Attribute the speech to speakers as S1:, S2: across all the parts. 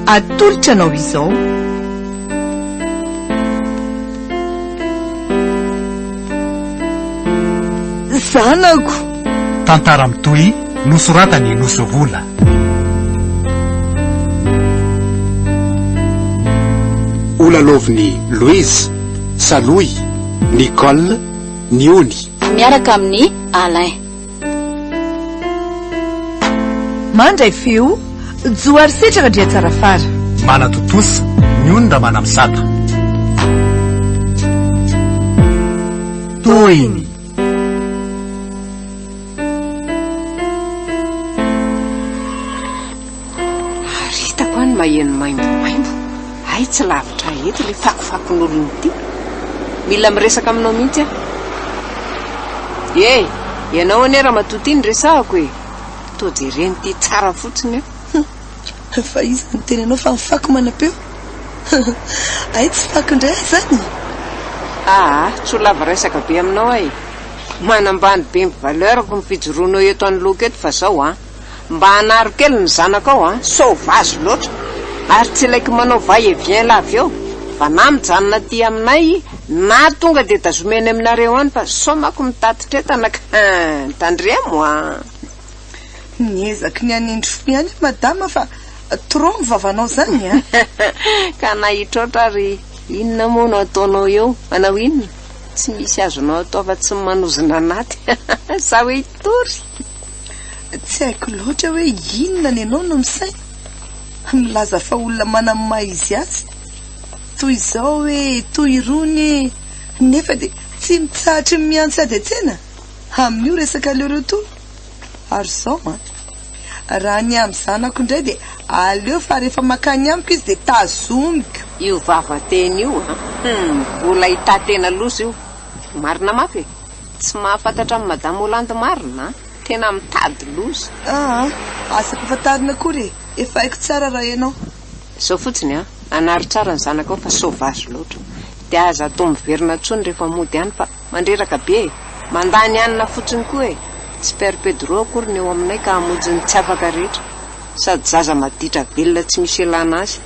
S1: atolotra anao izao. Zanako.
S2: Tantara Mitohy nosoratany Nosovola.
S3: Olaloviny Louise, Saloy, Nicole, Niony.
S4: Miaraka amin'ny Alain.
S1: Mandray feo, joary setraka dia tsara fara.
S2: Mana totosa, Niony da mana misata. Toiny.
S5: Hitako any maheno maimbo. Ay, tsy lavitra eto le fakofakon'olony ty. Mila miresaka aminao mihitsy aho. Ianao ane raha matotiny resahako e. To jereny ty tsara fotsiny eo.
S6: Fa izy ny teny anao fa mifako manapeo. Ay, tsy fako indray zany.
S5: Tsy ho lava resaka be aminao ay. Manambany be mivalerako mifijoroanao eto anoloko eto fa zao mba hanaro kely ny zanako ao sauvage loatra. Ary tsy ilaiko manao va-et-vient la avy eo. Fa na mijanona ty aminay na tonga de tazomeny aminareo any fa somako mitatitra etana ka tandremo
S6: Niezaky ny anindro fo ihany madama fa trop mivavanao zany
S5: ka nahitrotra ry inona moa no ataonao eo? Manao inona? Tsy misy azonao atao fa tsy manozona anaty. Sa hoe tory.
S6: Tsy haiko loatra hoe inona ny anao no misay. Milaza fa olona manamaha izy azy. Toy izao hoe toy irony nefa de tsy mitsahatra miantsa ady atsena. Amin'io resaka aleo to. Ary zao raha ny amin'ny zanako indray de aleo fa rehefa makany amiko izy de tazomiko.
S5: Io vavateny io vola hitatena loza io. Marina mafy. Tsy mahafantatra amin'ny madame Hollande marina. Tena mitady loza.
S6: Asa mpafatarina akory. Efa haiko tsara raha ianao.
S5: Zao fotsiny anary tsara ny zanako fa sauvage loatra. De aza atao miverina tsony rehefa mody any fa mandreraka be. Mandany anina fotsiny koa Tsy perpedro akory ny eo aminay ka hamonjy tsy afaka rehetra. Sady zaza maditra velona tsy misy elana azy.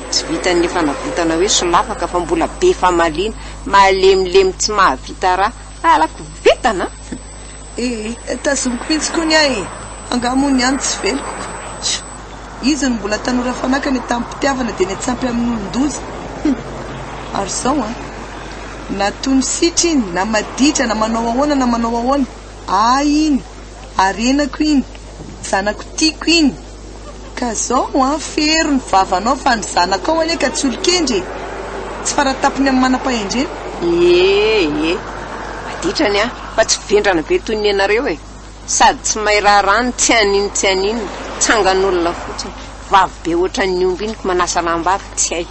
S5: Tsy vita nefa navitana hoe solafaka fa mbola be famaliana. Malemilemy tsy mahavita raha. Alako vitana.
S6: Tazomiko mihitsy koa ny ahy. Angamony any tsy veloko. Izy no mbola tanora fanakany tamin'ny mpitiavana dia netsampy amin'ny olon-doza. Ary zao na tony sitra iny, na maditra, na manao ahoana, na manao ahoana. Iny, arenako iny, zanako tiako iny. Ka zao fero ny vavanao fa ny zanako ao ane ka tsy olokendre. Tsy faratapony amin'ny manam-pahendrena.
S5: Maditrany fa tsy vendrana be toy ny anareo Sady tsy mahay raharano, tsy anino. Tsangan'olona fotsiny. Vavy be ohatran'ny ny omby iny manasa lamba tsy hay.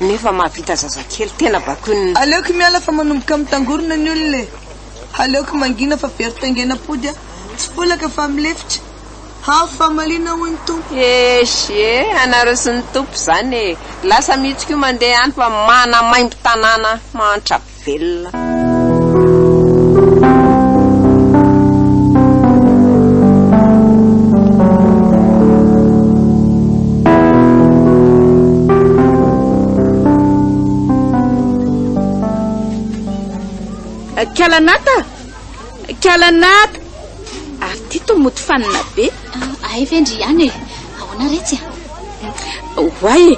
S5: Nefa mahavita zazakely tena bakony.
S6: Aleoko miala fa manomboka mitangorona ny olona. Aleoko mangina fa very taingena pody tsy volaka fa milefitra. Hafa malina ho ny tompo.
S5: Anareo sy ny tompo zany lasa mihitsy mandeha any fa mana maimbo tanàna mantra velona.
S7: Kalanata ary ty to moty fanina be.
S4: Ay vendry ihany ahoana retsy
S7: Hoay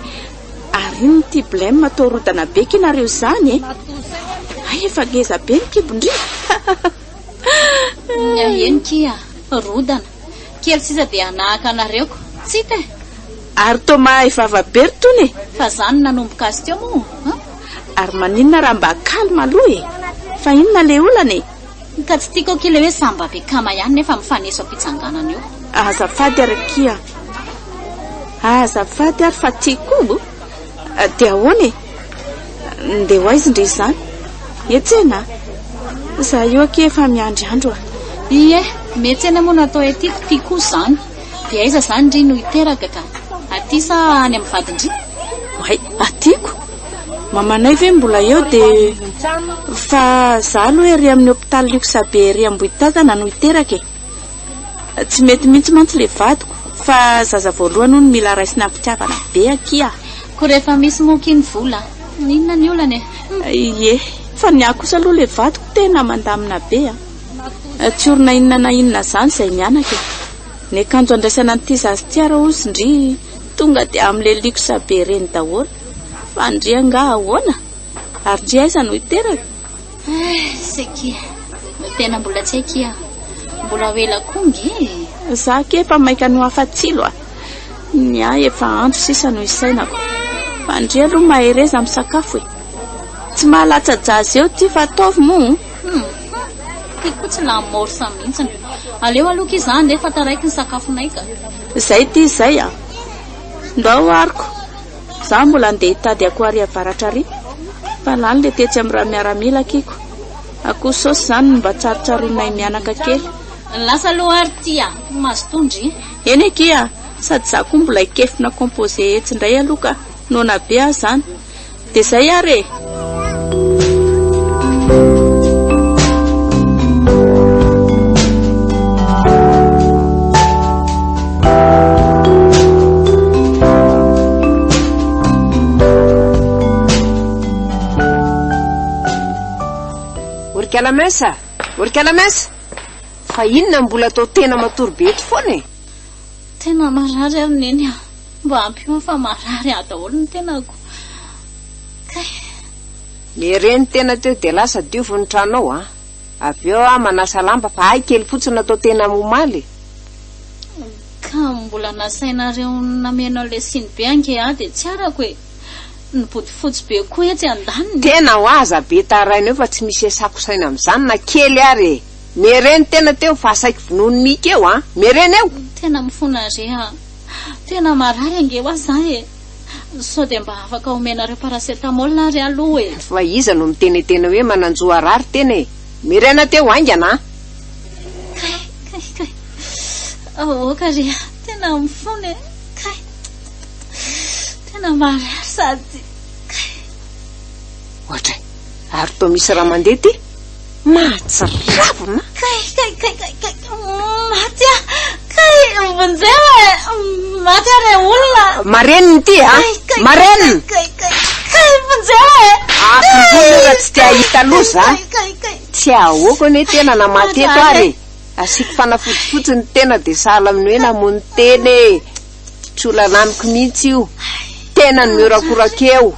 S7: ary ny ty blème atao rodana be kinareo zany Ay efa ngeza be ny kibondri.
S4: Eny kia rodana kely sisa dia anahaka anareo ko tsy te.
S7: Ary to mahay vavabery tony
S4: fa zany nanomboka azy teo mo.
S7: Ary maninona raha mba kalma aloha fa inona le olana
S4: ka tsy tiako kely hoe samba be kama ihany nefa mifaneso am-pitsanganana eo.
S7: Azafady ary kia. Azafady ary fa tiako dia ahoana ndeha ho aizy ndre izany etsena za io ake efa miandry andro
S4: metsena moa natao etiako tiako zany dia aiza zany ndry no hiteraka ka aty sa any amin'ny vadindry
S7: atiako mamanay ve mbola eo dia fa za aloha ery amin'ny hôpitaly Luxabe ery Ambohitatana no hiteraka tsy mety mihitsy mantsy le vadiko fa zaza voalohany no mila raisina mpitiavana be akia.
S4: Ko rehefa misy mokiny vola ninona ny olana
S7: Ie, fa ny ahy kosa aloha le vadiko tena mandamina be tsy orina inona na inona zany izay mianaka ny akanjo andraisana n'ity zazy tiara ozy ndry tonga dia amin'le likosa be reny daholo fa ndry anga ahoana ary ndry aiza no hiteraka
S4: sekia tena mbola tsy aikia mbola hoela kongy
S7: za ke efa maika no hafatsilo ny ahy efa andro sisa no isainako fa ndry aloha mahereza amin'ny sakafo tsy mahalatsa jazy eo ty fa ataovy moa
S4: tiako tsy lamorsa mihitsiny aleo aloka izany nefa taraiky ny sakafonaika
S7: zay ty izay ndao ariko za mbola andeha hitady ako ary avaratra ary fa lany le tetsy amin'ny raha miaramila kiko akoho saosy zany mba tsarotsaronay mianaka kely
S4: lasa loha ary tia mazotondry
S7: eny ekia sady za koa mbola ikefina composé etsindray aloka nona be ahy zany dia zay ary
S5: orikala mesa fa inona mbola atao tena matory eto foana
S4: tena marary ary neny mba ampio fa marary daholo ny tenako
S5: ny reny tena teo dia lasa diovy ny tranao avy eo manasa lamba fa ay kely fotsiny atao tena momaly
S4: ka mbola nasainareo namenao le siny be ange dia tsy arako ny botifotsy be koa etsy andaniny
S5: tena ho aza be taraina eo fa tsy misy esako saina amin'izany na kely ary mereny tena teo fa asaiko vonono mika eo mereny eo
S4: tena mifona reha tena marary ange ho aza sao dia mba afaka omenareo paracetamol na ry aloha
S5: fa iza no mitenetena hoe mananjoa rary tena merena teo aingana
S4: oka reha tena mifona tena marary sady
S5: ohatra ary to misy raha mandeha ty mahatsiravina
S4: maty vonjeo maty are olona
S5: mareniny ty mareniny vonjeo tsy tia hita aloha za tsy ahoko ane tena namaty eto ary asiko fanafotsifotsiny tena dia sahala amin'ny hoe namony teny tsy olanamiko mihitsy io tena ny miorakorakeo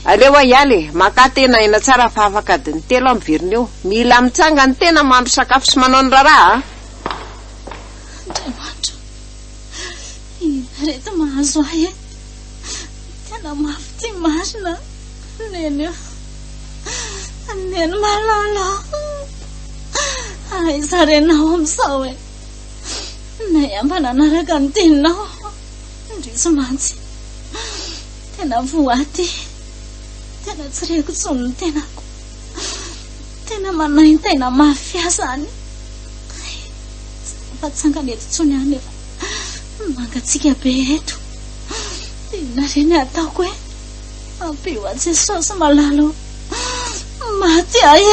S5: aleo ialy maka tena ina tsara fa afaka adiny telo amin'ny veriny eo mila mitsanga ny tena mandro sakafo sy manao ny raharaha
S4: andriamanitro reto mahazo ahy tena mafy ty marina neny eo neny malala aizarenao amin'izao nay amba nanaraka ny teninao ndrisy mantsy tena voaty tena tsy reko tsony ny tenako tena manainy tena mafiasany fa tsangany eto tsony any efa mangatsika be eto tena reny ataoko ampio a jesosy malalo maty ahy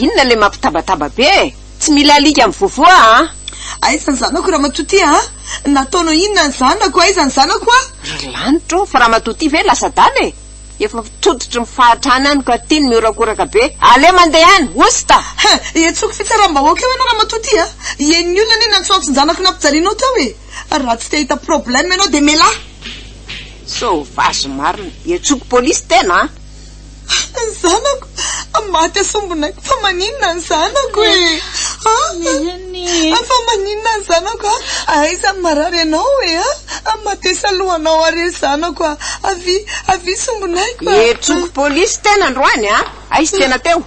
S5: inona le mampitabataba be tsy mila alika amin'ny vovoa
S6: aizany zanako raha matoty nataonao inona ny zanako aizany zanako
S5: lanitro fa raha matoty ve lasa dany efa todotry mifahatrany any ka tiany miorakoraka be ale mandeha any osta
S6: etsoko fitsaramba-hoaka eo ianao raha matoty eniny olona ane nantsoatso ny zanako nampijalianao tao raha tsy te hita problème ianao dia mela
S5: so vazo marina etsoko polisy tena
S6: ny zanako maty asombonako fa maninona ny zanako fa maninona ny zanako aiza marary ianao matesa lohanao are zanako avy sombonako
S5: etsoko polisy tena androany aizy tena teo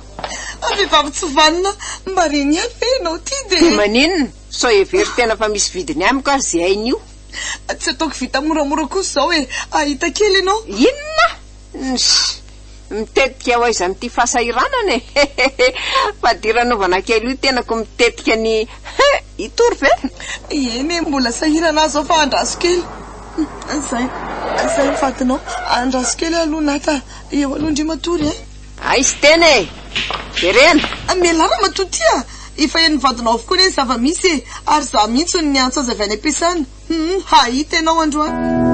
S6: vehivavy tsy vanina mba reny any ve ianao ty
S5: dia maninona so every tena fa misy vidiny amiko ary zay hainy io
S6: tsy ataoko vita moramora kosa zao ahita kely ianao
S5: inona mitetika ho aiza n'ity fahasahiranana fa diranaovana kely io tenako mitetika ny itory ve
S6: eny mbola sahirana azy ao fa andraso kely zay fatinao andraso kely aloha nata eo aloha ndry matory
S5: aisy tena verena
S6: melara matotia efa eny vadinao avokoa ny zava-misy ary za mihitsy ny antso azy avy any ampiasana hahita ianao androany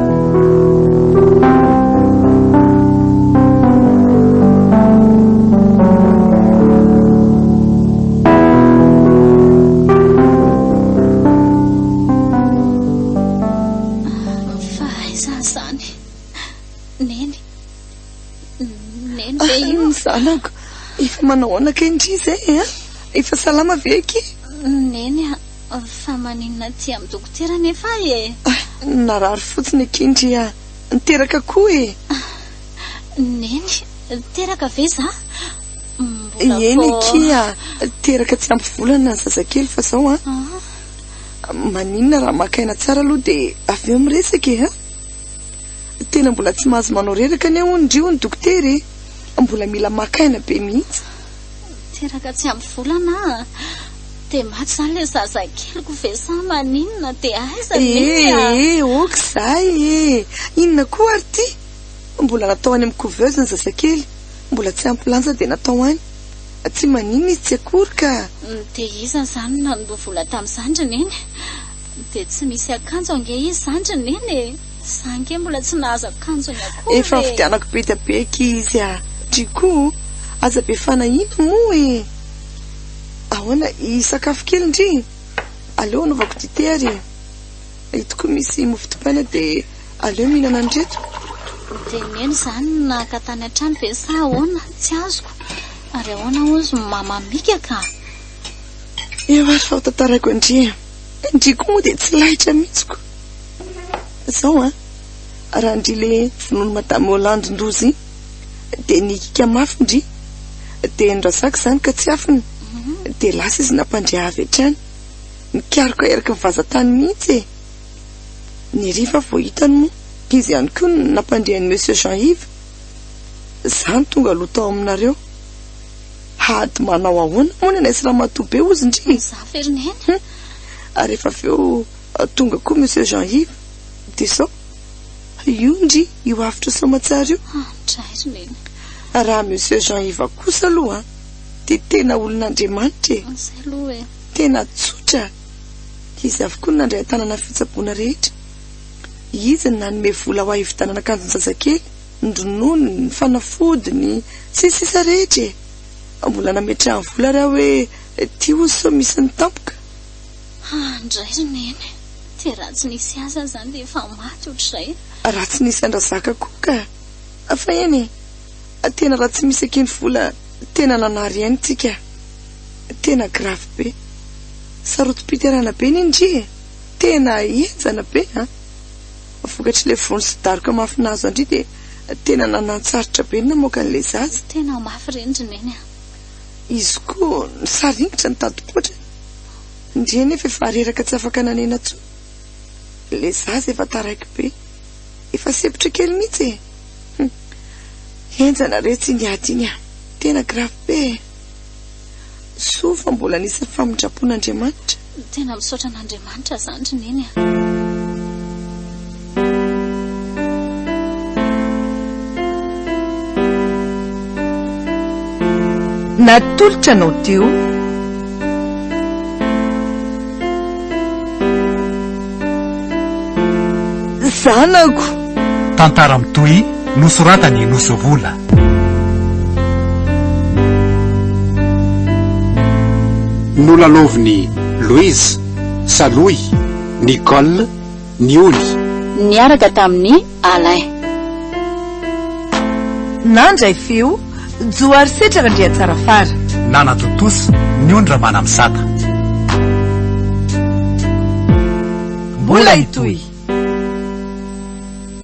S6: Zanako, efa manao anaka indry zay efa salama veky
S4: neny fa maninona ty amin'ny dokotera nefa
S6: narary fotsiny akindry niteraka koa
S4: neny teraka ve za
S6: eny kia teraka tsy ampy volana zazakely fa zao maninona raha makaina tsara aloha dia avy eo miresaka tena mbola tsy mahazo manao reraka ny ondrio ny dokotera mbola mila makaina be mihitsy
S4: teraka tsy ampy volana dia maty zany le zazakelyko ve sa maninona dia aiza
S6: ok zay inona koa ary ty mbola natao any amin'ny couveuse ny zazakely mbola tsy ampy lanja dia natao any tsy maninona izy tsy akory ka
S4: dia iza zany nandovola tamin'izandriny eny dia tsy misy akanjo ange izy zandriny eny sange mbola tsy nahazo akanjo ny akory
S6: efa fidianako be dia beky izy driko aza be fanahina moa ahoana isakafo kely ndry aleo anaovako dite ary hitoko misy mofo-dipaina dia aleo mihinana andreto
S4: dia neny zany nakatany an-trano be sa ahoana tsy azoko ary ahoana ozy mamamika ka
S6: eo ary fa ho tantaraiko ndriko moa dia tsy lahitra mihitsiko zao raha ndry le vonono madame Hollande ndozy dia nikika mafy ndry dia ndrasako zany ka tsy afiny dia lasa izy nampandria avy hatrany nikariko eraka mivazatany mihitsy ny riva vao hitany moa izy ihany koa nampandrihan'ny monsieur Jean-Yves zany tonga aloha tao aminareo hady manao ahoana moa ny anaisy raha matobe ozy ndry
S4: za ferineny
S6: ary efa avy eo tonga koa monsieur Jean-Yves dia sao io ndry io avitra somatsara io
S4: drairiny
S6: raha monsieur Jean-Yves kosa aloha dia tena olon'Andriamanitra
S4: zay aloha
S6: tena tsotra izy avokoa nandray tanana fitsaboana rehetra izy nanome vola ho ahivitanana akanjo ny zazakely ny ronono ny fanafody ny sisisa rehetra mbola nametrahany vola raha hoe tia ozy sao misy ny tampoka
S4: drairiny eny dia raha tsy nisy aza zany dia efa maty ohatr'izay
S6: raha tsy nisy andrazaka koa ka fa eny tena raha tsy misy akeny vola tena nanary ihany tsika tena grave be sarotom-piterana be ny ndry tena enjana be vokatry le vony sy daroka mafinazo andry dia tena nanantsaritra be ny namoaka n'ilay zaza
S4: tena mafy rendriny eny
S6: izy koa saringitra ny tadipotra ndry nefa efa areraka tsy afaka nanena tso le zaza efa taraiky be efa sepitra kely mihitsy enjana retsy niady iny tena grave be so fa mbola nisy famindrapon'Andriamanitra
S4: tena misaotra an'Andriamanitra zandriny eny
S1: natolotra anao teo zanako
S2: tantara mitohy nosoratany nosovola
S3: nolalaoviny Louise, Saloy, Nicole, Niony
S7: niaraka tamin'ny Alain
S1: nandray feo joary setraka ndria tsara fara
S2: nanatotosa ny ondra manamsaka
S1: mbola itoy